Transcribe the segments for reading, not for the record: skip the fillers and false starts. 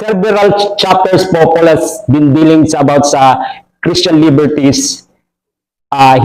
several chapters po, Paul has been dealing about sa Christian liberties.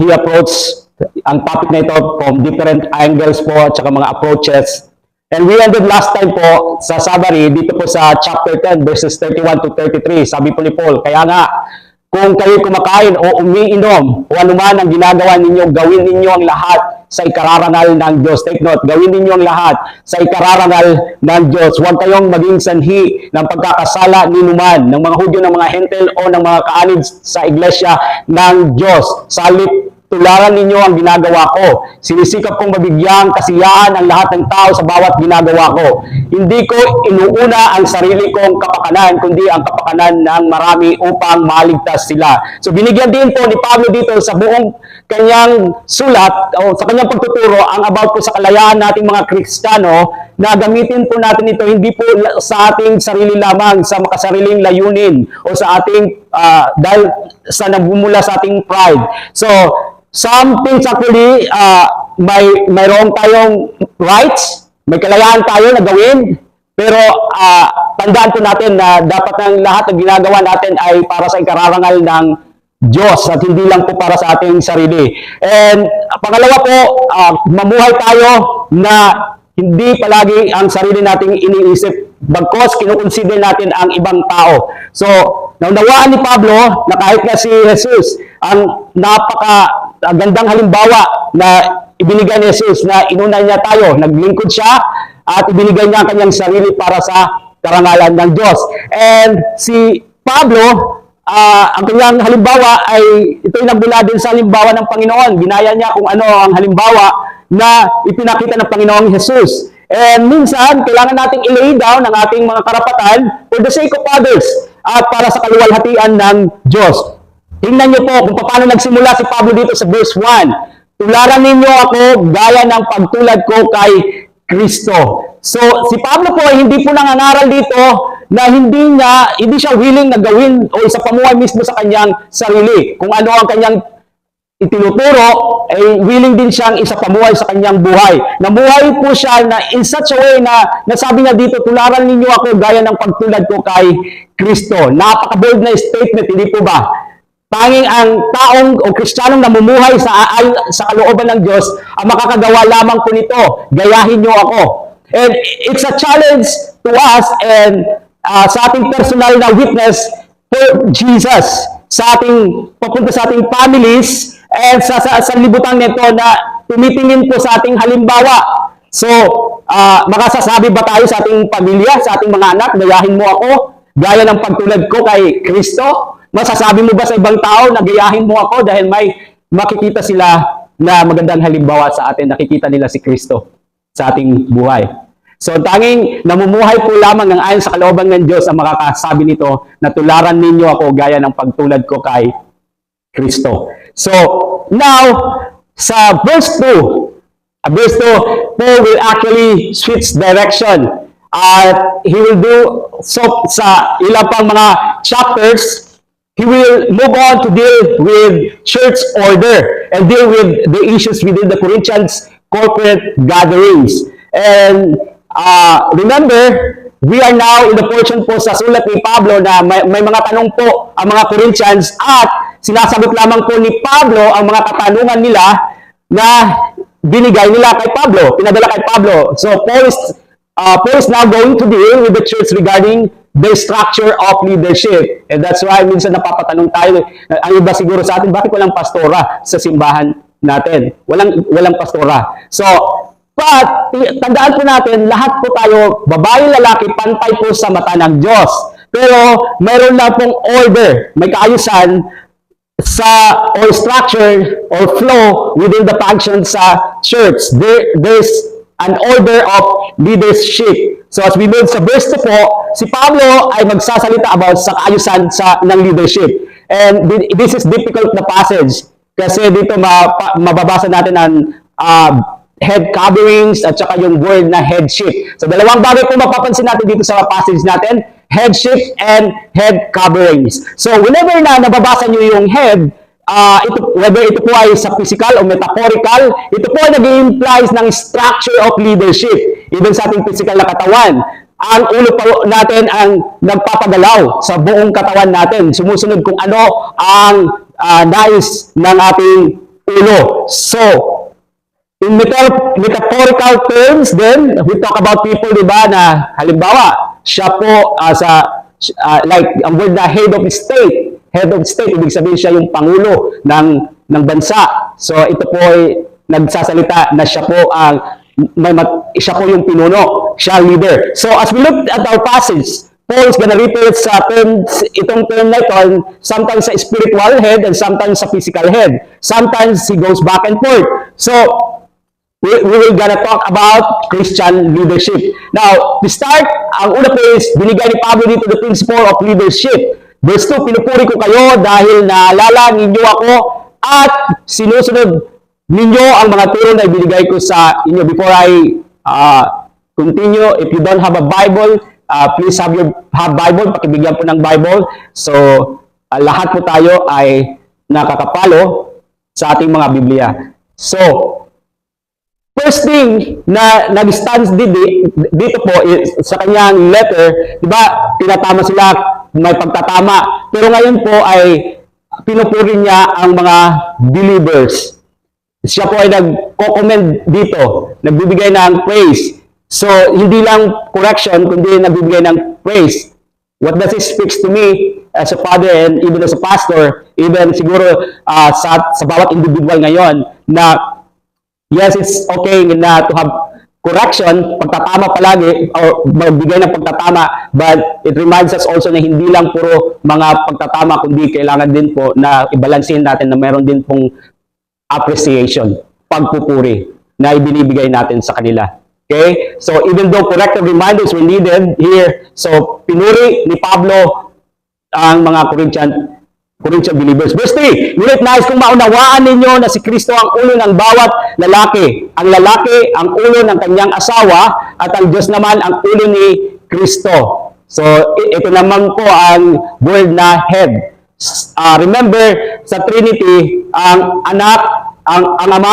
He approached ang topic na ito from different angles po at saka mga approaches. And we ended last time po sa summary dito po sa chapter 10 verses 31 to 33. Sabi po ni Paul, kaya nga kung kayo kumakain o umiinom o anuman ang ginagawa ninyo, gawin ninyo ang lahat sa ikararangal ng Diyos. Take note, gawin ninyo ang lahat sa ikararangal ng Diyos. Huwag kayong maging sanhi ng pagkakasala ni numan, ng mga Hudyo, ng mga Hentel o ng mga kaanib sa iglesia ng Diyos. Salit tularan ninyo ang ginagawa ko. Sinisikap kong mabigyang kasiyaan ang lahat ng tao sa bawat ginagawa ko. Hindi ko inuuna ang sarili kong kapakanan, kundi ang kapakanan ng marami upang maligtas sila. So binigyan din po ni Pablo dito sa buong kanyang sulat o sa kanyang pagtuturo ang about po sa kalayaan nating mga Kristiyano na gamitin po natin ito hindi po sa ating sarili lamang, sa makasariling layunin o sa ating dahil sa nagmumula sa ating pride. So some things actually, mayroon tayong rights, may kalayaan tayo na gawin, pero tandaan po natin na dapat ng lahat ng ginagawa natin ay para sa ikararangal ng Diyos at hindi lang po para sa ating sarili. And pangalawa po, mamuhay tayo na hindi palagi ang sarili nating iniisip, bagkos kinukonsider natin ang ibang tao. So, naunawaan ni Pablo na kahit na si Jesus, ang napakagandang halimbawa na ibinigay ni Jesus na inuna niya tayo, naglingkod siya at ibinigay niya ang kanyang sarili para sa karangalan ng Diyos. And si Pablo, ang kanyang halimbawa ay ito'y nagmula din sa halimbawa ng Panginoon. Ginaya niya kung ano ang halimbawa na ipinakita ng Panginoong Jesus. And minsan, kailangan nating i-lay down ang ating mga karapatan for the sake of others at para sa kaluwalhatian ng Diyos. Tingnan niyo po kung paano nagsimula si Pablo dito sa verse 1. Tularan ninyo ako gaya ng pagtulad ko kay Kristo. So, si Pablo po ay hindi po nangangaral dito na hindi siya willing na gawin o isa pamuhay mismo sa kanyang sarili. Kung ano ang kanyang itinuturo, ay willing din siyang isa pamuhay sa kanyang buhay. Namuhay po siya na in such a way na nasabi niya dito, tularan ninyo ako gaya ng pagtulad ko kay Kristo. Napaka-bold na statement, hindi po ba? Tanging ang taong o Kristiyanong namumuhay sa kalooban ng Diyos ang makakagawa lamang po nito. Gayahin niyo ako. And it's a challenge to us and sa ating personal na witness for Jesus. Papunta sa ating families and sa libutan nito na tumitingin po sa ating halimbawa. So, makasasabi ba tayo sa ating pamilya, sa ating mga anak, gayahin mo ako, gaya ng pagtulad ko kay Kristo? Masasabi mo ba sa ibang tao na gayahin mo ako dahil may makikita sila na magandang halimbawa sa atin, nakikita nila si Kristo sa ating buhay? So, tanging namumuhay po lamang ng ayon sa kalooban ng Diyos ang makakasabi nito na tularan ninyo ako gaya ng pagtulad ko kay Kristo. So, now, sa verse 2, Paul will actually switch direction. He will do so sa ilang pang mga chapters. He will move on to deal with church order and deal with the issues within the Corinthians corporate gatherings. And remember, we are now in the portion po sa sulat ni Pablo na may mga tanong po ang mga Corinthians at sinasagot lamang po ni Pablo ang mga katanungan nila na binigay nila kay Pablo, pinadala kay Pablo. So Paul is now going to deal with the church regarding the structure of leadership. And that's why minsan napapatanong tayo, ang iba siguro sa atin, bakit walang pastora sa simbahan natin? Walang pastora. So, but tandaan po natin, lahat po tayo, babae, lalaki, pantay po sa mata ng Diyos. Pero mayroon lang pong order, may kaayusan or structure or flow within the function sa church. There's an order of leadership. So as we move sa verse 2 po, si Pablo ay magsasalita about sa kaayusan ng leadership. And this is difficult na passage kasi dito mababasa natin ang head coverings at saka yung word na headship. So dalawang bagay po mapapansin natin dito sa passage natin, headship and head coverings. So whenever na nababasa nyo yung head, whether ito po ay sa physical o metaphorical, ito po ay nag-implies ng structure of leadership, even sa ating physical na katawan. ang ulo po natin ang nagpapagalaw sa buong katawan natin. Sumusunod kung ano ang nais ng ating ulo. So, in metaphorical terms, then, we talk about people, di ba, na halimbawa, siya po like, ang word na head of state, ibig sabihin siya yung pangulo ng bansa. So, ito po ay nagsasalita na siya po siya po yung pinuno, siya leader. So, as we look at our passage, Paul is gonna refer sa itong term na ito, sometimes sa spiritual head and sometimes sa physical head. Sometimes he goes back and forth. So, we will gonna talk about Christian leadership. Now, to start, ang una po is, binigay ni Pablo dito the principle of leadership. Verse 2, pinupuri ko kayo dahil naalala ninyo ako at sinusunod ninyo ang mga turo na ibinigay ko sa inyo. Before I continue, if you don't have a Bible, please have Bible, pakibigyan po ng Bible. So, lahat po tayo ay nakakapalo sa ating mga Biblia. So, first thing na nag-stand dito po is, sa kanyang letter, di ba, tinatama sila, may pagtatama. Pero ngayon po ay pinupuri niya ang mga believers. Siya po ay nag-commend dito, nagbibigay ng praise. So, hindi lang correction, kundi nagbibigay ng praise. What does it speaks to me as a father and even as a pastor, even siguro sa bawat individual ngayon, na yes, it's okay na to have correction, pagtatama palagi, or magbigay ng pagtatama, but it reminds us also na hindi lang puro mga pagtatama, kundi kailangan din po na ibalansin natin na meron din pong appreciation, pagpupuri na ibinibigay natin sa kanila. Okay? So, even though corrective reminders were needed here, so pinuri ni Pablo ang mga Corinthian believers. Verse 3, ngunit nais kong maunawaan ninyo na si Kristo ang ulo ng bawat lalaki. Ang lalaki ang ulo ng kanyang asawa at ang Diyos naman ang ulo ni Kristo. So, ito naman po ang word na head. Remember, sa Trinity, ang Ama,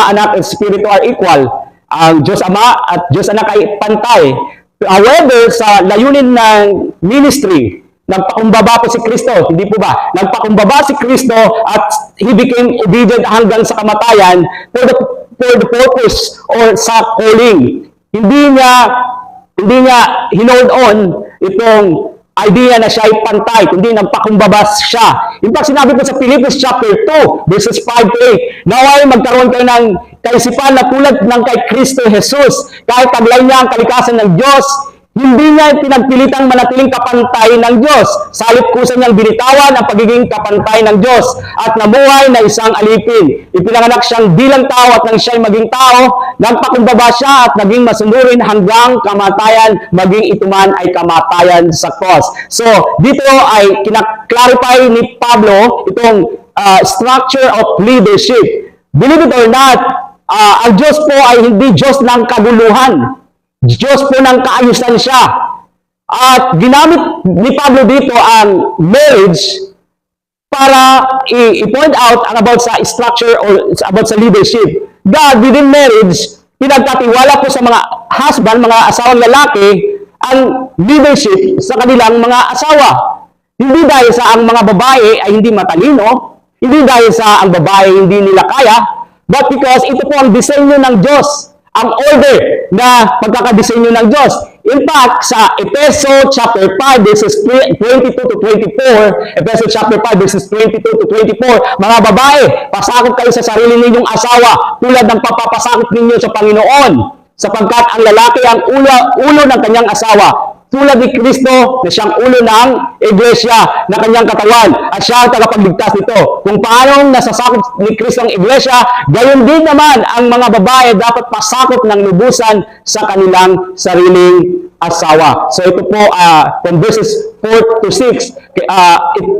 Anak, at Espiritu are equal. Ang Diyos Ama at Diyos Anak ay pantay. However, sa layunin ng ministry, nagpakumbaba po si Kristo, hindi po ba? Nagpakumbaba si Kristo at He became obedient hanggang sa kamatayan for the purpose or sa calling. Hindi niya hinold on itong idea na siya ay pantay, kundi nagpakumbaba siya. In fact, sinabi ko sa Philippians chapter 2, verses 5 to 8, naway magkaroon kayo ng kaisipan na tulad ng kay Kristo Jesus. Kahit taglay niya ang kalikasan ng Diyos, hindi niya pinagpilitang manatiling kapantay ng Diyos. Salit kusa niyang binitawan ang pagiging kapantay ng Diyos at namuhay na isang alipin. Ipinanganak siyang bilang tao at nang siya'y maging tao, nagpakumbaba siya at naging masunurin hanggang kamatayan, maging ito man ay kamatayan sa cross. So, dito ay kinaklarify ni Pablo itong structure of leadership. Believe it or not, ang Diyos po ay hindi Diyos ng kaguluhan. Diyos po ng kaayusan siya. At ginamit ni Pablo dito ang marriage para i-point out about sa structure or about sa leadership. God, within marriage, pinagkatiwala po sa mga husband, mga asawang lalaki, ang leadership sa kanilang mga asawa. Hindi dahil sa ang mga babae ay hindi matalino, hindi dahil sa ang babae hindi nila kaya, but because ito po ang disenyo ng Diyos. Ang order na pagkakadisenyo ng Diyos. In fact, sa Efeso chapter 5 verses 22 to 24, Efeso chapter 5 verses 22 to 24, mga babae, pasakot kayo sa sarili ninyong asawa tulad ng papapasakot ninyo sa Panginoon, sapagkat ang lalaki ang ulo ng kanyang asawa, tulad ni Kristo na siyang ulo ng iglesia na kanyang katawan at siya ang tagapagligtas nito. Kung paano nasasakop ni Kristo ang iglesia, gayon din naman ang mga babae dapat pasakop ng lubusan sa kanilang sariling asawa. So ito po, from verses 4 to 6,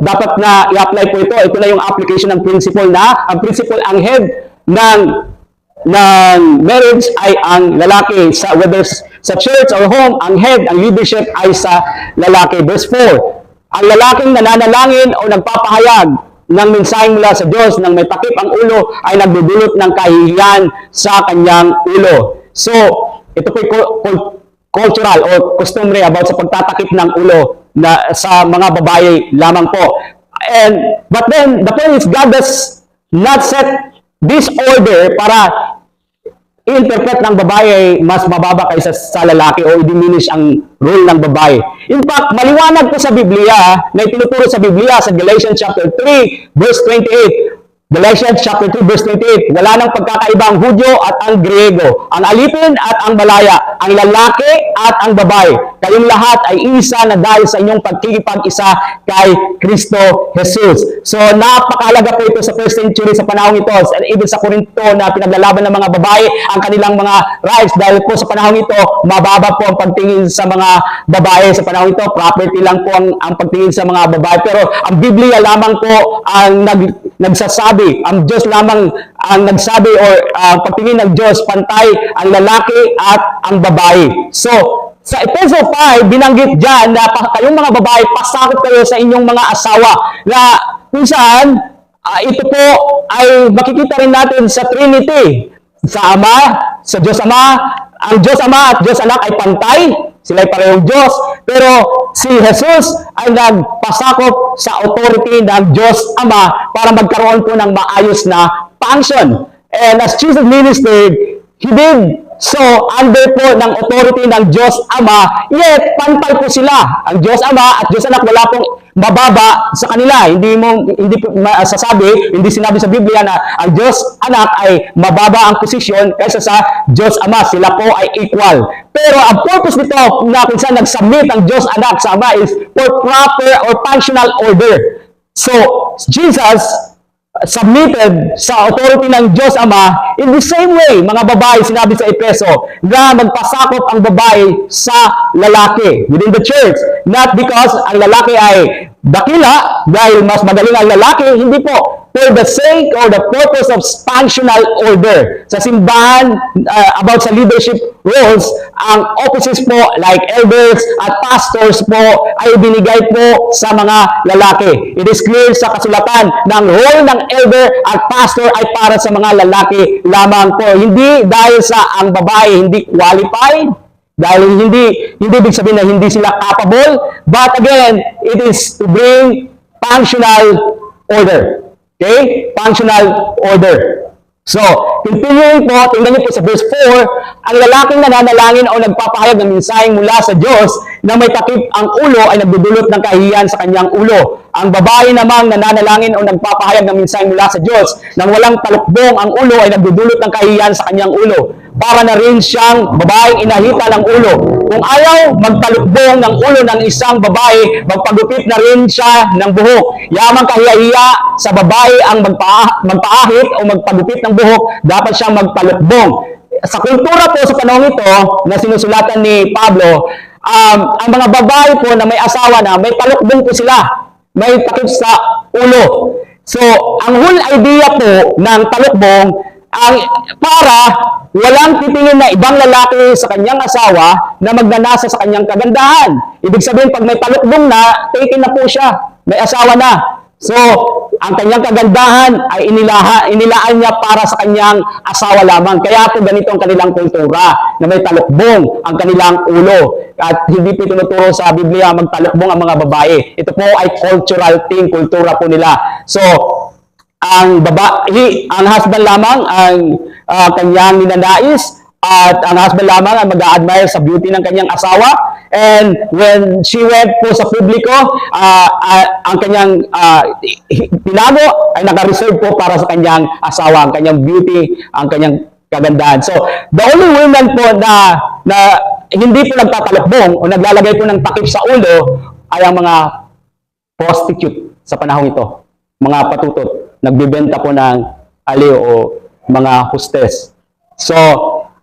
dapat na i-apply po ito. Ito na yung application ng principle na, ang principle ang head ng marriage ay ang lalaki. Whether sa church or home, ang head, ang leadership ay sa lalaki. Verse 4, ang lalaking nananalangin o nagpapahayag ng mensahe mula sa Diyos nang may takip ang ulo ay nagdudulot ng kahihiyan sa kanyang ulo. So, ito po cultural or customary about sa pagtatakip ng ulo na sa mga babae lamang po. But then, the point is, God does not set this order para i-interpret ng babae ay mas mababa kaysa sa lalaki o i-diminish ang role ng babae. In fact, maliwanag po sa Biblia, na itinuturo sa Biblia sa Galatians chapter 3, verse 28, Galatians chapter 2 verse 28, wala nang pagkakaiba ang Hudyo at ang Griego, ang alipin at ang balaya, ang lalaki at ang babae. Kayong lahat ay isa na dahil sa inyong pagkikipag-isa kay Kristo Jesus. So napakahalaga po ito sa first century sa panahon ito. And even sa Korinto na pinaglalaban ng mga babae ang kanilang mga rights dahil po sa panahon ito, mababa po ang pagtingin sa mga babae sa panahon ito. Property lang po ang pagtingin sa mga babae. Pero ang Biblia lamang po ang nagsasabi, ang Diyos lamang ang nagsabi or pagtingin ng Diyos, pantay ang lalaki at ang babae. So, sa Efeso 5, binanggit dyan na kayong mga babae, pasakot kayo sa inyong mga asawa. Na kung saan, ito po ay makikita rin natin sa Trinity. Sa Ama, sa Diyos Ama, ang Diyos Ama at Diyos Anak ay pantay. Sila ay parehong Diyos. Pero si Jesus ay nagpasakop sa authority ng Diyos Ama para magkaroon po ng maayos na function. And as Jesus ministered, He did so under po ng authority ng Diyos Ama, yet pantay po sila. Ang Diyos Ama at Diyos Anak wala pong mababa sa kanila. Hindi masasabi, hindi sinabi sa Biblia na ang Diyos Anak ay mababa ang posisyon kaysa sa Diyos Ama. Sila po ay equal. Pero ang purpose nito na kung saan nag-submit ang Diyos Anak sa Ama is for proper or functional order. So, Jesus submitted sa authority ng Diyos Ama in the same way, mga babae, sinabi sa Efeso, na magpasakop ang babae sa lalaki within the church. Not because ang lalaki ay dakila, dahil mas magaling ang lalaki, hindi po. For the sake or the purpose of functional order. Sa simbahan, about sa leadership roles, ang offices po, like elders at pastors po, ay binigay po sa mga lalaki. It is clear sa kasulatan ng role ng elder at pastor ay para sa mga lalaki lamang po. Hindi dahil sa ang babae hindi qualified, dahil hindi ibig sabihin na hindi sila capable, but again, it is to bring functional order. Okay? Functional order. So, continuing po, tingnan niyo po sa verse 4, ang lalaking nananalangin o nagpapahayag ng mensaheng mula sa Diyos na may takip ang ulo ay nagdudulot ng kahihiyan sa kanyang ulo. Ang babae namang nananalangin o nagpapahayag ng mensaheng mula sa Diyos nang walang talukbong ang ulo ay nagdudulot ng kahihiyan sa kanyang ulo. Para na rin siyang babaeng inahita ng ulo. Kung ayaw magtalukbong ng ulo ng isang babae, magpagupit na rin siya ng buhok. Yamang kahihiya sa babae ang magpaahit o magpagupit ng buhok, dapat siyang magtalukbong. Sa kultura po sa panahon ito na sinusulatan ni Pablo, ang mga babae po na may asawa na, may talukbong po sila. May takip sa ulo. So, ang whole idea po ng talukbong ang para walang titingin na ibang lalaki sa kanyang asawa na magnanasa sa kanyang kagandahan. Ibig sabihin, pag may talukbong na, taken na po siya. May asawa na. So, ang kanyang kagandahan ay inilaan niya para sa kanyang asawa lamang. Kaya po ganito ang kanilang kultura, na may talukbong ang kanilang ulo. At hindi po tinuturo sa Biblia magtalukbong ang mga babae. Ito po ay cultural thing, kultura po nila. So, ang husband lamang ang kanyang ninanais at ang husband lamang ang mag-a-admire sa beauty ng kanyang asawa. And when she went po sa publiko, ang kanyang tinago ay naka-reserve po para sa kanyang asawa, ang kanyang beauty, ang kanyang kagandahan. So, the only women po na hindi po nagtatalukbong o naglalagay po ng takip sa ulo ay ang mga prostitute sa panahon ito. Mga patutot. Nagbibenta po ng aliw o mga hostess. So,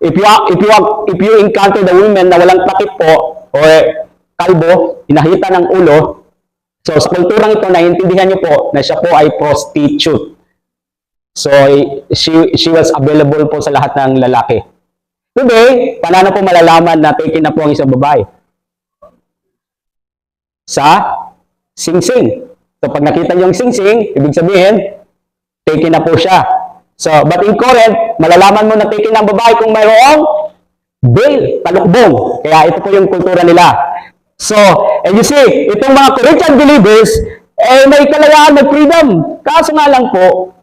if you encounter the women na walang takip po o kalbo, hinahita ng ulo, so sa kulturang ito, naiintindihan niyo po na siya po ay prostitute. So, she was available po sa lahat ng lalaki. Today, paano po malalaman na taken na po ang isang babae? Sa sing-sing. So, pag nakita niyo yung sing-sing, ibig sabihin, taken na po siya. So, but in Corinth, malalaman mo na taken ng babae kung mayroong bail, talukbong. Kaya ito po yung kultura nila. So, and you see, itong mga Corinthian believers, may kalayaan, may freedom. Kaso nga lang po,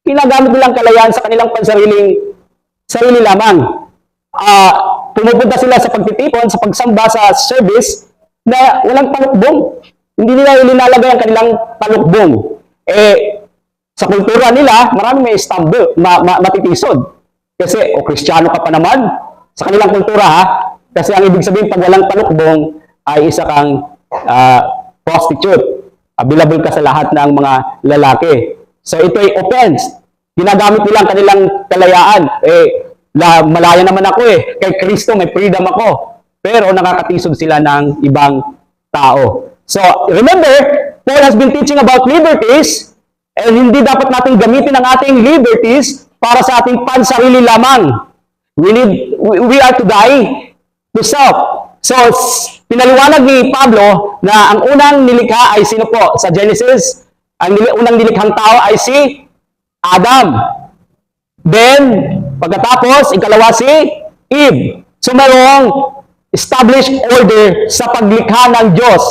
ginagamit nilang kalayaan sa kanilang sarili lamang. Pumupunta sila sa pagtitipon, sa pagsamba, sa service, na walang talukbong. Hindi nila ilinalagay ang kanilang talukbong. Sa kultura nila, marami may stumble, matitisod. Kasi, Kristiyano ka pa naman. Sa kanilang kultura, ha? Kasi ang ibig sabihin, pag walang talukbong, ay isa kang prostitute. Available ka sa lahat ng mga lalaki. So, ito ay offense. Ginagamit nila ang kanilang kalayaan. Malaya naman ako Kay Kristo, may freedom ako. Pero nakakatisod sila ng ibang tao. So, remember, Paul has been teaching about liberties, and hindi dapat natin gamitin ang ating liberties para sa ating pansarili lamang. We are to die to self. So, pinaliwanag ni Pablo na ang unang nilikha ay sino po? Sa Genesis, ang unang nilikhang tao ay si Adam. Then, pagkatapos, ikalawa si Eve. So, mayroong established order sa paglikha ng Diyos.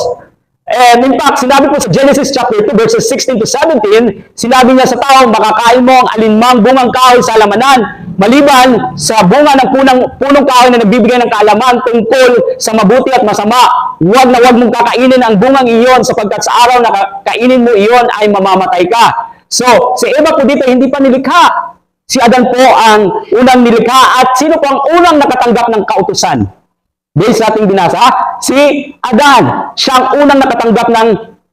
And in fact, sinabi po sa Genesis chapter 2, verses 16 to 17, sinabi niya sa tao, makakain mo ang alinmang bungang kahoy sa halamanan, maliban sa bunga ng punong kahoy na nagbibigay ng kaalaman tungkol sa mabuti at masama. Huwag na huwag mong kakainin ang bungang iyon sapagkat sa araw na kainin mo iyon ay mamamatay ka. So, si Eva po dito hindi pa nilikha. Si Adan po ang unang nilikha. At sino po ang unang nakatanggap ng kautusan? Based sa ating binasa, si Adan. Siya ang unang nakatanggap ng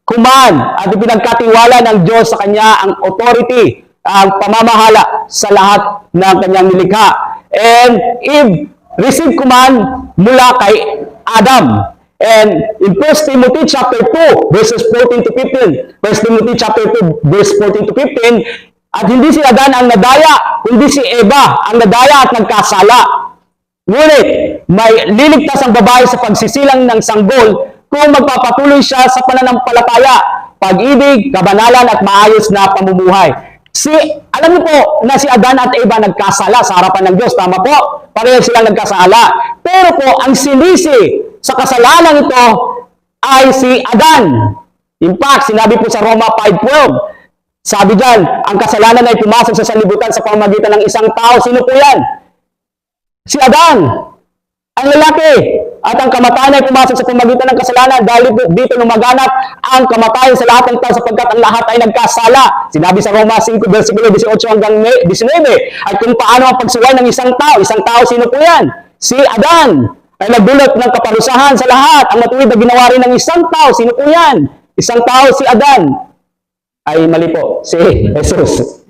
command at ipinagkatiwala ng Diyos sa kanya ang authority, ang pamamahala sa lahat ng kanyang nilikha. And Eve received command mula kay Adam. And in 1 Timothy chapter 2, verses 14 to 15, 1 Timothy chapter 2, verse 14 to 15, at hindi si Adan ang nadaya, kundi si Eva ang nadaya at nagkasala. Ngunit, may liligtas ang babae sa pagsisilang ng sanggol kung magpapatuloy siya sa pananampalataya, pag-ibig, kabanalan at maayos na pamumuhay. Alam niyo po na si Adan at Eva nagkasala sa harapan ng Diyos. Tama po? Pareho silang nagkasala. Pero po, ang sinisi sa kasalanan ito ay si Adan. In fact, sinabi po sa Roma 5:12, sabi dyan, ang kasalanan ay pumasok sa sanlibutan sa pamamagitan ng isang tao. Sino po yan? Si Adan, ang lalaki. At ang kamatayan ay pumasok sa pamamagitan ng kasalanan dahil dito lumaganap ang kamatayan sa lahat ng tao sapagkat ang lahat ay nagkasala. Sinabi sa Roma 5, versikulo 18 hanggang 19. At kung paano ang pagsuway ng isang tao, sino po yan? Si Adan ay nagdulot ng kaparusahan sa lahat. Ang matuwid na ginawa rin ng isang tao, sino po yan? Isang tao, si Adan. Ay, mali po, si Jesus.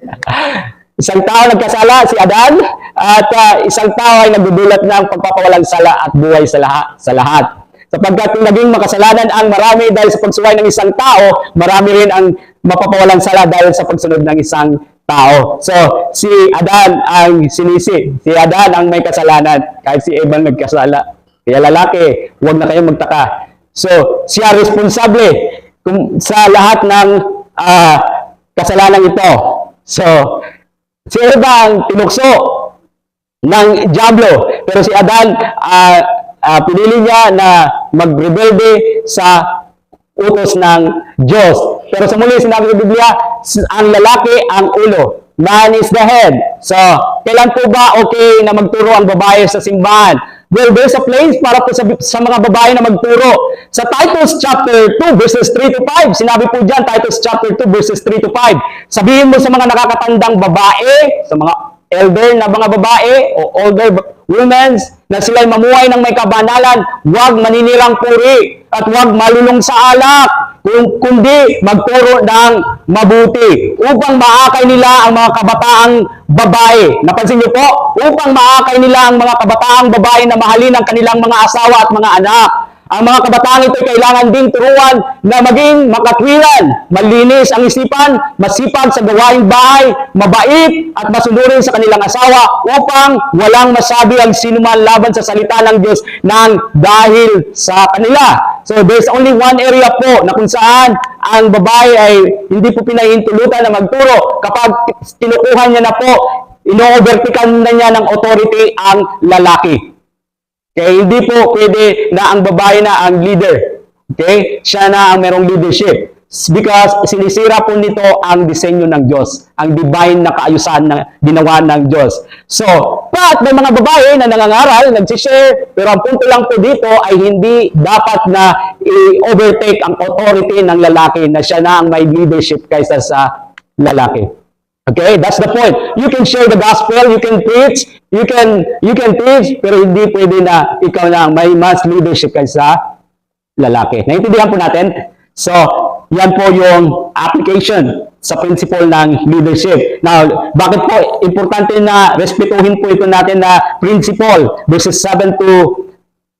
Isang tao nagkasala, si Adan, at isang tao ay nagdudulot ng pagpapawalang sala at buhay sa lahat. Sapagkat kung naging makasalanan ang marami dahil sa pagsuway ng isang tao, marami rin ang mapapawalang sala dahil sa pagsunod ng isang tao. So, si Adan ang sinisi. Si Adan ang may kasalanan, kahit si Eva nagkasala. Kaya lalaki, huwag na kayong magtaka. So, siya responsable sa lahat ng kasalanan ito. So, si Eva ang tinukso ng diablo, pero si Adan pinili niya na magrebelde sa utos ng Diyos. Pero sa muli, sinabi sa Biblia, ang lalaki ang ulo. Man is the head. So, kailan po ba okay na magturo ang babae sa simbahan? Well, there's a place para po sa mga babae na magturo. Sa Titus chapter 2, verses 3 to 5, sinabi po dyan, Titus chapter 2, verses 3 to 5, sabihin mo sa mga nakakatandang babae, sa mga elder na mga babae o older women na sila'y mamuhay ng may kabanalan, huwag maninirang puri at huwag malulong sa alak, kundi magturo ng mabuti upang maakay nila ang mga kabataang babae. Napansin niyo po? Upang maakay nila ang mga kabataang babae na mahalin ang kanilang mga asawa at mga anak. Ang mga kabataan ito kailangan ding turuan na maging makatwiran, malinis ang isipan, masipag sa gawaing bahay, mabait at masunurin sa kanilang asawa upang walang masabi ang sinuman laban sa salita ng Diyos nang dahil sa kanila. So there's only one area po na kung saan ang babae ay hindi po pinahintulutan na magturo. Kapag tinukuhan niya na po, ino-overtikan na niya ng authority ang lalaki. Okay? Hindi po pwede na ang babae na ang leader. Okay? Siya na ang merong leadership. Because sinisira po nito ang disenyo ng Diyos, ang divine na kaayusan na ginawa ng Diyos. So, but may mga babae na nangangaral, nagsishare, pero ang punto lang po dito ay hindi dapat na i-overtake ang authority ng lalaki na siya na ang may leadership kaysa sa lalaki. Okay, that's the point. You can share the gospel, you can preach, you can preach, pero hindi pwede na ikaw na ang may mas leadership kaysa lalaki. Naintindihan po natin? So, yan po yung application sa principle ng leadership. Now, bakit po importante na respetuhin po ito natin na principle? Verses 7 to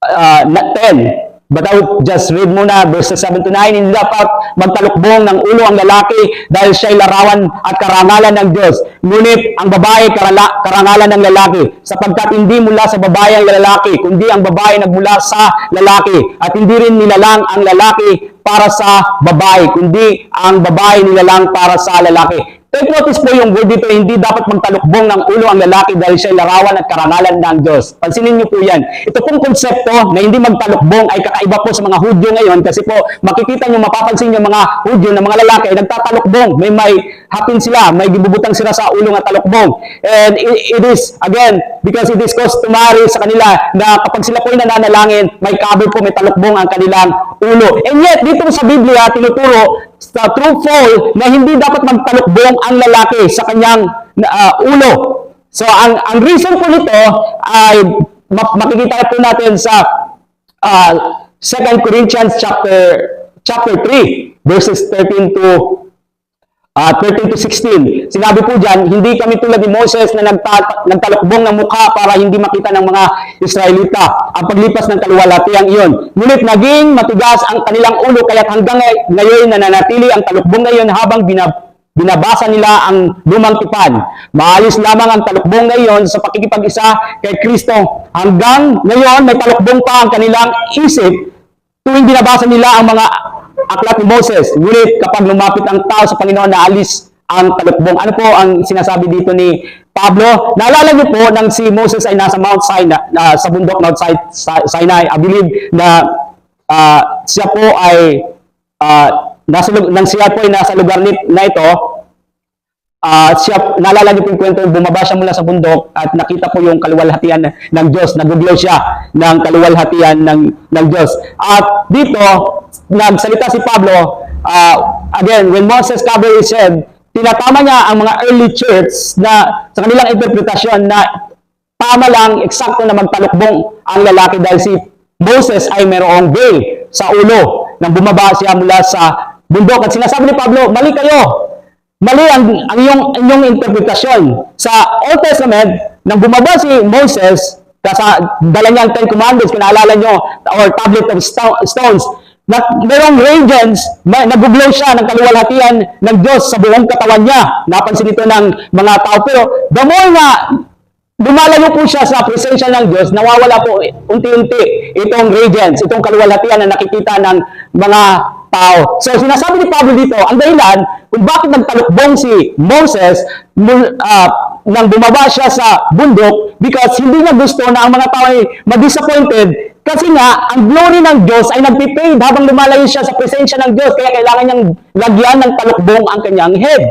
10. But I would just read muna verses 7 to 9. Hindi dapat magtalukbong ng ulo ang lalaki dahil siya'y larawan at karangalan ng Diyos. Ngunit ang babae karangalan ng lalaki, sapagkat hindi mula sa babae ang lalaki, kundi ang babae nagmula sa lalaki. At hindi rin nilalang ang lalaki para sa babae, kundi ang babae nilalang para sa lalaki. Take notice po yung word dito, hindi dapat magtalukbong ng ulo ang lalaki dahil siya'y larawan at karangalan ng Diyos. Pansinin niyo po yan. Ito pong konsepto na hindi magtalukbong ay kakaiba po sa mga Hudyo ngayon kasi po makikita niyo, mapapansin niyo mga Hudyo na mga lalaki ay nagtatalukbong. May hapin sila, may gibubutang sila sa ulo ng talukbong. And it is, again, because it is customary sa kanila na kapag sila po ay nananalangin, may cover po, may talukbong ang kanilang ulo. And yet, dito sa Biblia, tinuturo sa truthful na hindi dapat magtalukbong ang lalaki sa kanyang ulo. So, ang reason po nito ay makikita po natin sa 2 Corinthians chapter 3, verses 13 to 16. Sinabi po dyan, hindi kami tulad ni Moses na nagtalukbong ng mukha para hindi makita ng mga Israelita ang paglipas ng kaluwalhatiang iyon. Ngunit naging matigas ang kanilang ulo kaya't hanggang ngayon nananatili ang talukbong ngayon habang binabasa nila ang lumang tipan. Maayos lamang ang talukbong ngayon sa pakikipag-isa kay Kristo. Hanggang ngayon may talukbong pa ang kanilang isip tuwing binabasa nila ang mga aklat ni Moses. Ngunit kapag lumapit ang tao sa Panginoon, naalis ang talukbong. Ano po ang sinasabi dito ni Pablo? Naalala niyo po nang si Moses ay nasa Mount Sinai, sa bundok Mount Sinai. I believe na siya po ay nang siya po ay nasa lugar na ito, naalala niyo po yung kwento, bumaba siya mula sa bundok at nakita po yung kaluwalhatian ng Diyos. Naguglaw siya ng kaluwalhatian ng Diyos. At dito, nagsalita si Pablo, again, when Moses covered his head, tinatama niya ang mga early church na sa kanilang interpretasyon na tama lang, eksakto na magtalukbong ang lalaki dahil si Moses ay mayroong veil sa ulo nang bumaba siya mula sa bundok. At sinasabi ni Pablo, mali kayo. Mali ang inyong interpretasyon. Sa Old Testament, nang bumaba si Moses, dala niya ang 10 Commandments, kung naalala nyo, or tablet of stones, na mayroong radiance, nag-glow siya ng kaluwalhatian ng Diyos sa buong katawan niya. Napansin ito ng mga tao. Pero the more na lumalayo po siya sa presensya ng Diyos, nawawala po unti-unti itong radiance, itong kaluwalhatian na nakikita ng mga tao. So, sinasabi ni Pablo dito, ang dahilan kung bakit nagtalukbong si Moses nang bumaba siya sa bundok, because hindi niya gusto na ang mga tao ay ma-disappointed kasi nga, ang glory ng Diyos ay nagpipade habang lumalayo siya sa presensya ng Diyos, kaya kailangan niyang lagyan ng talukbong ang kanyang head.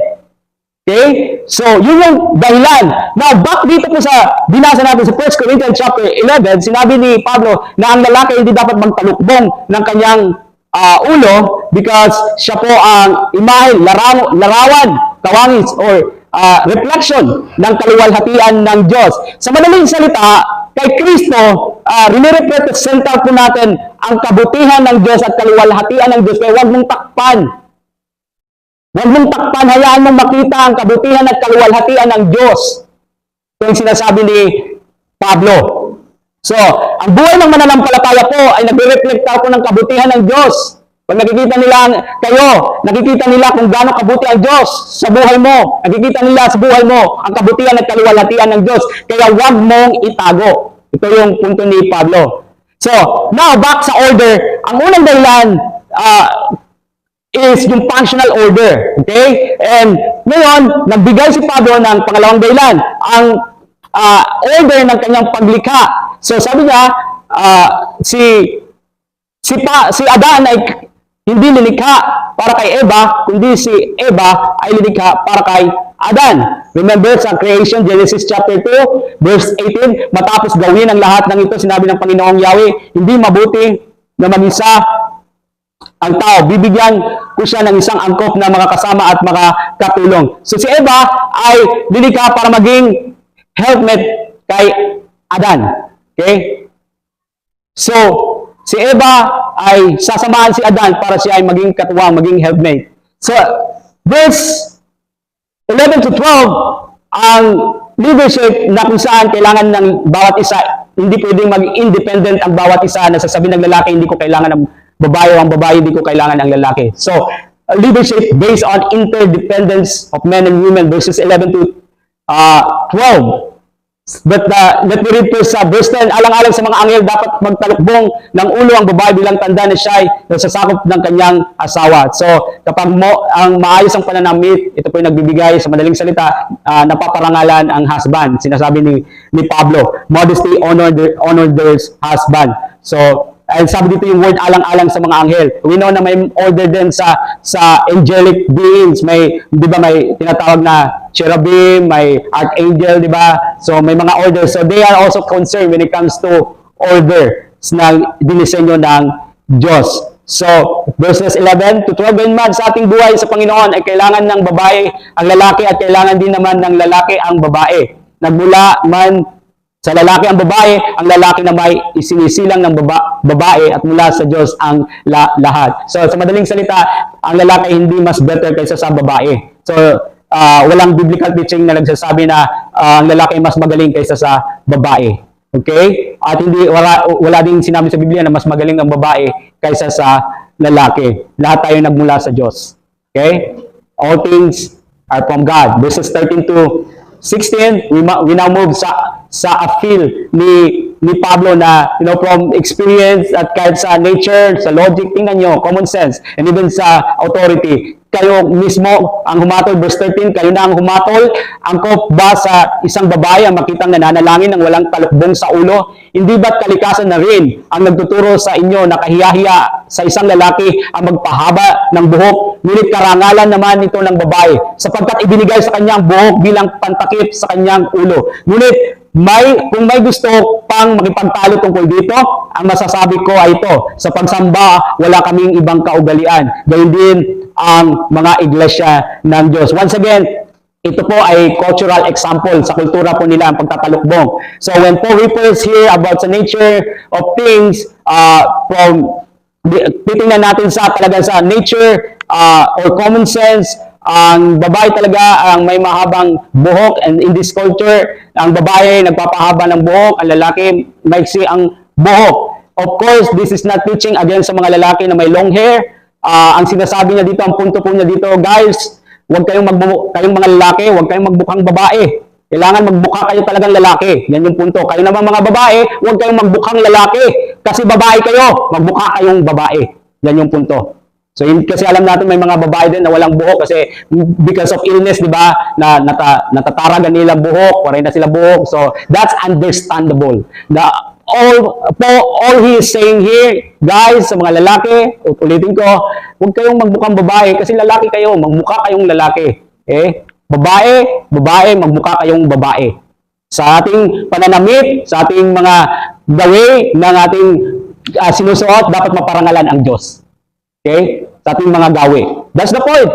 Okay? So, yun yung dahilan. Now, back dito po sa binasa natin sa 1 Corinthians chapter 11, sinabi ni Pablo na ang lalaki hindi dapat magtalukbong ng kanyang ulo because siya po ang imahe, larawan, kawangis, or reflection ng kaluwalhatian ng Diyos. Sa madaling salita, kay Kristo, rinire-represental po natin ang kabutihan ng Diyos at kaluwalhatian ng Diyos. Kaya huwag mong takpan. Huwag mong takpan, hayaan mong makita ang kabutihan at kaluwalhatian ng Diyos. Ito yung sinasabi ni Pablo. So, ang buhay ng mananampalataya po ay nagre-reflect po ng kabutihan ng Diyos. Pag nakikita nila kayo, nakikita nila kung gaano kabuti ang Diyos sa buhay mo. Nakikita nila sa buhay mo ang kabutihan at kaluwalhatian ng Diyos. Kaya huwag mong itago. Ito yung punto ni Pablo. So, now back sa order. Ang unang dahilan is yung functional order. Okay? And ngayon, nagbigay si Pablo ng pangalawang dahilan. Ang order ng kanyang paglikha. So, sabi niya, si Adan ay hindi lilikha para kay Eva, kundi si Eva ay lilikha para kay Adan. Remember sa creation, Genesis chapter 2, verse 18, matapos gawin ang lahat ng ito, sinabi ng Panginoong Yahweh, hindi mabuti na mag-isa ang tao. Bibigyan ko siya ng isang angkop na mga kasama at mga katulong. So si Eva ay lilikha para maging helpmate kay Adan. Okay? So, si Eva ay sasamahan si Adan para siya ay maging katuwang, maging helpmate. So, verse 11 to 12, ang leadership na kung saan kailangan ng bawat isa, hindi pwedeng maging independent ang bawat isa na sasabihin ng lalaki, hindi ko kailangan ng babae o ang babae, hindi ko kailangan ng lalaki. So, leadership based on interdependence of men and women, verses 11 to 12. But let me read first sa verse 10. Alang-alang sa mga anghel, dapat magtalukbong ng ulo ang babae bilang tanda na siya ay nasasakop ng kanyang asawa. So, kapag ang maayos ang pananamit, ito po yung nagbibigay sa madaling salita, napaparangalan ang husband. Sinasabi ni Pablo, modesty, honor their husband. So, and sabi dito yung word alang-alang sa mga anghel. We know na may order din sa angelic beings. May, di ba, may tinatawag na cherubim, may archangel, di ba? So, may mga order. So, they are also concerned when it comes to order na dinisenyo ng Diyos. So, verses 11 to 12, man sa ating buhay sa Panginoon ay kailangan ng babae ang lalaki at kailangan din naman ng lalaki ang babae. Nagmula man sa lalaki ang lalaki na may isinisilang ng babae at mula sa Diyos ang lahat. So, sa madaling salita, ang lalaki hindi mas better kaysa sa babae. So, walang biblical teaching na nagsasabi na ang lalaki mas magaling kaysa sa babae. Okay? At wala din sinabi sa Biblia na mas magaling ang babae kaysa sa lalaki. Lahat tayo nagmula sa Diyos. Okay? All things are from God. Verses 13 to 16, we now move sa appeal ni Pablo na, from experience at kahit sa nature, sa logic, tingnan nyo, common sense, and even sa authority. Kayo mismo ang humatol, verse 13, kayo na ang humatol, angkop ba sa isang babae ang makitang nananalangin ng walang talukbong sa ulo? Hindi ba't kalikasan na rin ang nagtuturo sa inyo na kahiyahiya sa isang lalaki ang magpahaba ng buhok? Ngunit karangalan naman ito ng babae, sapagkat ibinigay sa kanyang buhok bilang pantakip sa kanyang ulo. Ngunit kung may gusto pang makipagtalo tungkol dito, ang masasabi ko ay ito, sa pagsamba, wala kaming ibang kaugalian. Gayun din ang mga iglesia ng Diyos. Once again, ito po ay cultural example. Sa kultura po nila ang pagtatalukbong. So when Paul refers here about the nature of things, titingnan natin talaga sa nature or common sense, ang babae talaga ang may mahabang buhok, and in this culture, ang babae nagpapahaba ng buhok, ang lalaki maiksi ang buhok. Of course, this is not teaching against sa mga lalaki na may long hair. Ang sinasabi niya dito, ang punto po niya dito, guys, kayong mga lalaki, huwag kayong magbukang babae. Kailangan magbuka kayo talagang lalaki. Yan yung punto. Kayo naman mga babae, huwag kayong magbukang lalaki. Kasi babae kayo, magbuka kayong babae. Yan yung punto. So, kasi alam natin may mga babae din na walang buhok kasi because of illness, di ba, na natataragan nilang buhok, waray na sila buhok. So, that's understandable. All he is saying here, guys, sa mga lalaki, ulitin ko, huwag kayong magbukang babae kasi lalaki kayo, magmukha kayong lalaki. Okay? Babae, magmukha kayong babae. Sa ating pananamit, sa ating mga gawi ng ating sinusuot, dapat maparangalan ang Diyos. Okay? Sa ating mga gawi. That's the point.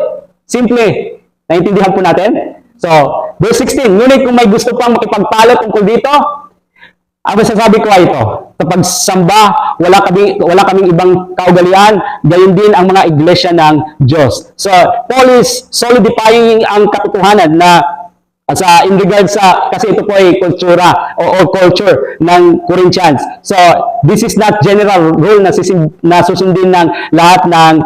Simple. Naintindihan po natin? So, verse 16, ngunit kung may gusto pang makipagtalo tungkol dito, ang masasabi ko ay ito, kapag samba, wala kaming ibang kaugalian, gayon din ang mga iglesia ng Diyos. So, Paul is solidifying ang katotohanan na in regards sa, kasi ito po ay kultura o culture ng Corinthians. So, this is not general rule na susundin ng lahat ng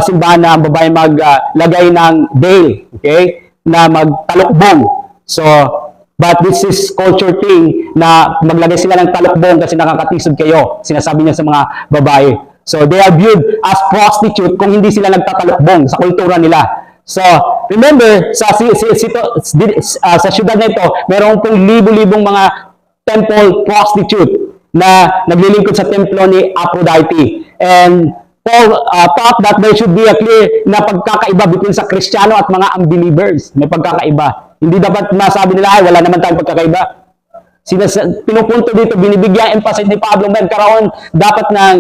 simbahan na ang babae maglagay ng veil, okay? Na magtalukbong. So, but this is culture thing na maglagay sila ng talukbong kasi nakakatisod kayo. Sinasabi niya sa mga babae. So, they are viewed as prostitute kung hindi sila nagtatalukbong sa kultura nila. So, remember, sa syudad na ito, meron pong libo-libong mga temple prostitute. na naglilingkod sa templo ni Aphrodite. And Paul thought that there should be a clear na pagkakaiba between sa Kristiyano at mga unbelievers. May pagkakaiba. Hindi dapat masabi nila, ay, wala naman tayong pagkakaiba. Pinupunto dito, binibigyan emphasis ni Pablo, magkaroon dapat ng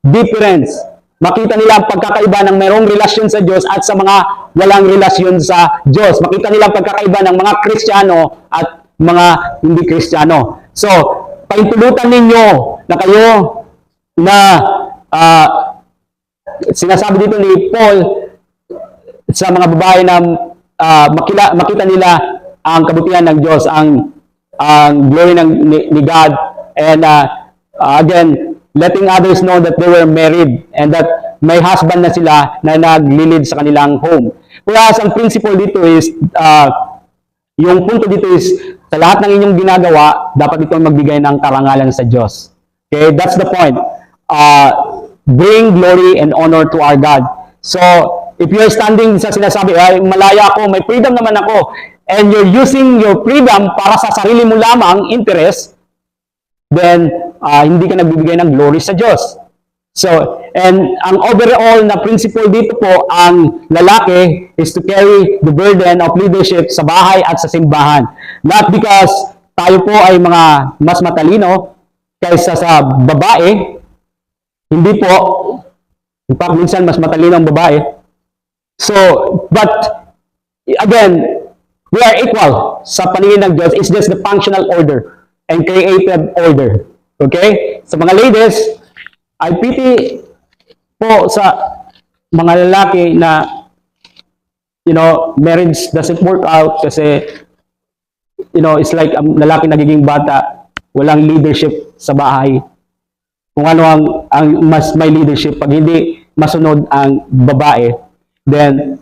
difference. Makita nila ang pagkakaiba ng mayroong relasyon sa Diyos at sa mga walang relasyon sa Diyos. Makita nila ang pagkakaiba ng mga Kristiyano at mga hindi Kristiyano. So, paintulutan ninyo na kayo na sinasabi dito ni Paul sa mga babae na makita nila ang kabutihan ng Diyos, ang glory ni God, and again, letting others know that they were married and that may husband na sila na naglilid sa kanilang home. Kaya ang principle dito is, yung punto dito is, sa lahat ng inyong ginagawa, dapat ito magbigay ng karangalan sa Diyos. Okay, that's the point. Bring glory and honor to our God. So, if you're standing sa sinasabi, ay, malaya ako, may freedom naman ako, and you're using your freedom para sa sarili mo lamang interest, then hindi ka nagbibigay ng glory sa Diyos. So, and ang overall na principle dito po, ang lalaki is to carry the burden of leadership sa bahay at sa simbahan. Not because tayo po ay mga mas matalino kaysa sa babae. Hindi po. In fact, minsan mas matalino ang babae. So, but again, we are equal sa paningin ng Diyos. It's just the functional order and creative order. Okay? Sa mga ladies, I pity po sa mga lalaki na, marriage doesn't work out kasi, it's like ang lalaki nagiging bata, walang leadership sa bahay. Kung ano ang mas may leadership, pag hindi masunod ang babae, then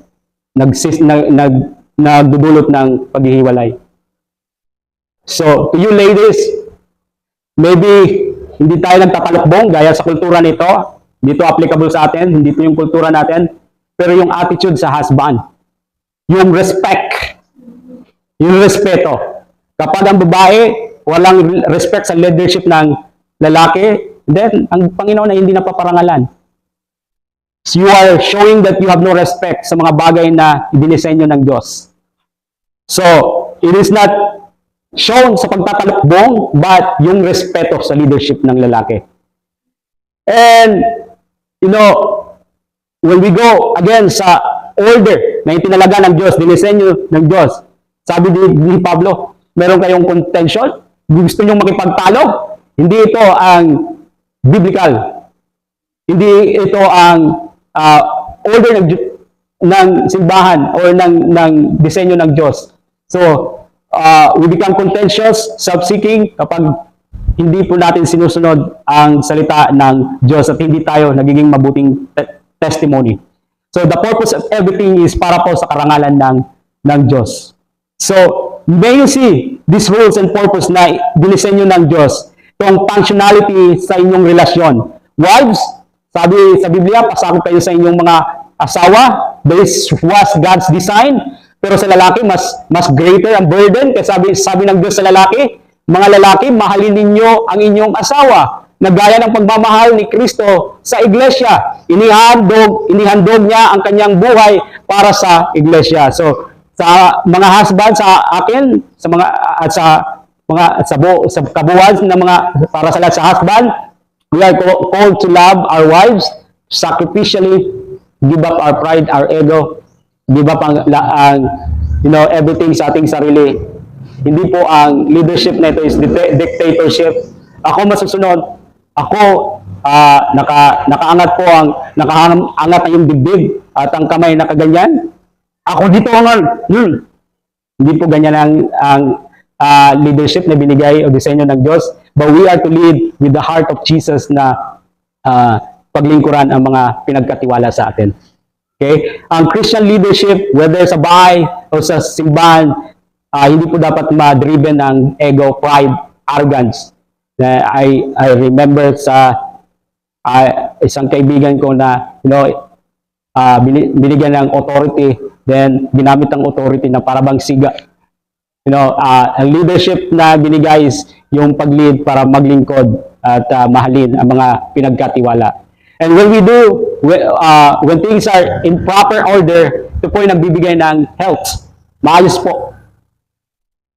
nagdudulot ng paghihiwalay. So, to you ladies, maybe hindi tayo nagtatalokbong gaya sa kultura nito. Dito applicable sa atin, hindi ito yung kultura natin. Pero yung attitude sa husband, yung respect, yung respeto. Kapag ang babae walang respect sa leadership ng lalaki, then ang Panginoon ay hindi napaparangalan. So you are showing that you have no respect sa mga bagay na idinisenyo ng Diyos. So, it is not shown sa pagtatalokbong, but yung respeto sa leadership ng lalaki. And, when we go again sa order na itinalaga ng Diyos, dinisenyo ng Diyos, sabi ni Pablo, meron kayong contention? Gusto nyo makipagtalo? Hindi ito ang biblical. Hindi ito ang order ng simbahan or ng disenyo ng Diyos. So, we become contentious, self-seeking kapag hindi po natin sinusunod ang salita ng Diyos at hindi tayo nagiging mabuting testimony. So, the purpose of everything is para po sa karangalan ng Diyos. So, may you see these rules and purpose na dinisenyo ng Diyos, itong functionality sa inyong relasyon. Wives, sabi sa Biblia, pasakop kayo sa inyong mga asawa. This was God's design. Pero sa lalaki, mas greater ang burden. Kaya sabi ng Diyos sa lalaki, mga lalaki, mahalin ninyo ang inyong asawa. Na gaya ng pagmamahal ni Kristo sa iglesia. Inihandog niya ang kanyang buhay para sa iglesia. So, sa mga husband, sa akin, sa kabuuan ng mga para sa lahat sa husband, we are called to love our wives sacrificially, give up our pride, our ego, give up ang everything sa ating sarili. Hindi po ang leadership na ito is dictatorship. Ako masusunod. Ako nakaangat ang yung dibdib at ang kamay nakaganyan. Ako dito Hindi po ganyan ang leadership na binigay o disenyo ng Diyos. But we are to lead with the heart of Jesus na paglingkuran ang mga pinagkatiwala sa atin. Okay? Ang Christian leadership, whether sa bahay o sa simbahan, hindi po dapat ma-driven ng ego, pride, arrogance. I remember sa isang kaibigan ko na, binigyan ng authority, then ginamit ang authority na parabang siga. Ang leadership na binigay is yung pag-lead para maglingkod at mahalin ang mga pinagkatiwala. And when we do, when things are in proper order, ito po yung nagbibigay ng health. Maayos po.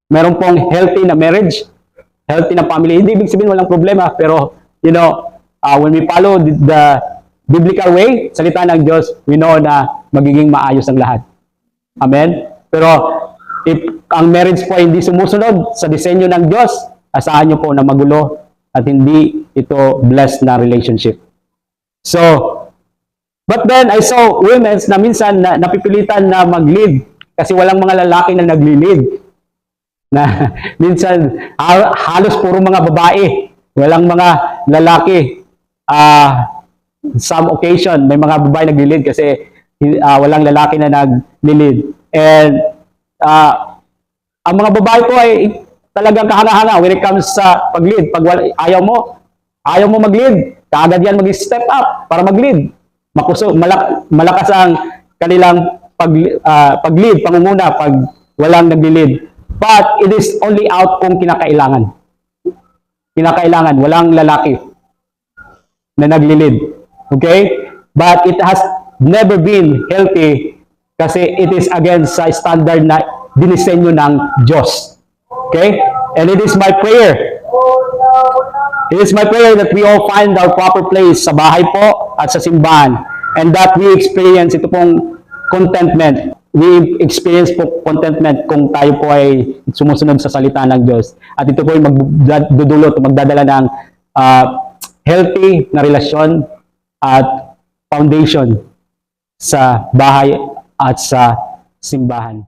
Meron pong healthy na marriage, healthy na family. Hindi ibig sabihin walang problema, pero, when we follow the biblical way, salita ng Diyos, we know na magiging maayos ang lahat. Amen? Pero, if ang marriage po ay hindi sumusunod sa disenyo ng Diyos, asahan nyo po na magulo at hindi ito blessed na relationship. So, but then I saw women na minsan napipilitan na mag-lead kasi walang mga lalaki na nagli-lead. Na minsan halos puro mga babae, walang mga lalaki. Some occasion may mga babae nagli-lead kasi walang lalaki na nagli-lead. And ang mga babae ko ay talagang kahanga-hanga when it comes sa pag-lead. Pag ayaw mo mag-lead, kaagad yan mag-step up para mag-lead. Malakas ang kanilang pag-lead, pangunguna pag walang nagli-lead. But it is only out kung kinakailangan. Kinakailangan, walang lalaki na nagli-lead. Okay? But it has never been healthy kasi it is against sa standard na dinisenyo ng Diyos. Okay? And it is my prayer. It is my prayer that we all find our proper place sa bahay po at sa simbahan and that we experience ito pong contentment. We experience po contentment kung tayo po ay sumusunod sa salita ng Diyos. At ito po ay magdadala ng healthy na relasyon at foundation sa bahay at sa simbahan.